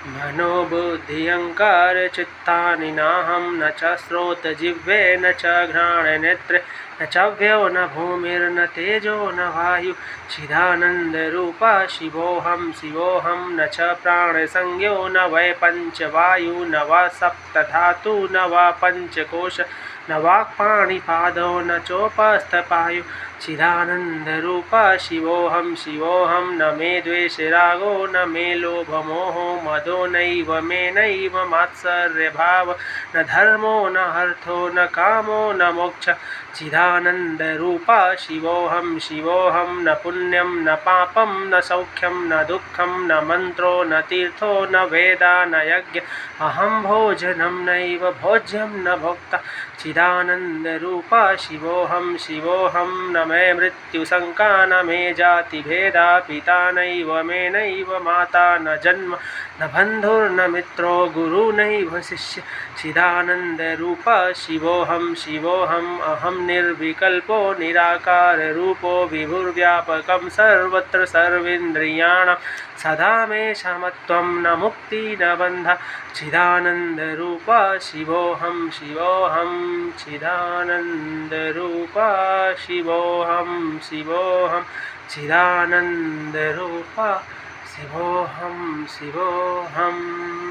मनोबुद्ध्यङ्कार चित्तानि नाहं न च स्रोतजिह्वे न च घ्राणनेत्रे न च व्ययो न भूमिर्न तेजो न वायु चिदानन्दरूपा शिवोऽहं शिवोऽहं न च प्राणसंज्ञो न वै पञ्चवायु न वा सप्तधातु न वा पञ्चकोश न वाक्पाणिपादो न चोपस्थपायु चिदानन्दरूपा शिवोऽहं शिवोऽहं न मे द्वेषरागो न मे लोभमोहो मदो नैव मे नैव मात्सर्यभाव न धर्मो न अर्थो न कामो न मोक्ष चिदानन्दरूपा शिवोऽहं शिवोऽहं न पुण्यं न पापं न सौख्यं न दुःखं न मन्त्रो न तीर्थो न वेदा न यज्ञ अहं भोजनं नैव भोज्यं न भोक्ता चिदानन्दरूपा शिवोऽहं शिवोऽहं न मे मृत्युशङ्का न मे जातिभेदा पिता नैव मे नैव माता न जन्म न बन्धुर्न मित्रो गुरु नैव शिष्य चिदानन्दरूपा शिवोऽहं शिवोऽहम् अहं निर्विकल्पो निराकाररूपो विभुर्व्यापकं सर्वत्र सर्वेन्द्रियाणां सदा मे समत्वं न मुक्ति न बन्ध चिदानन्दरूपा शिवोऽहं शिवोऽहं चिदानन्दरूपा शिवोऽहं शिवोऽहं चिदानन्दरूपा शिवोऽहं शिवोऽहम्।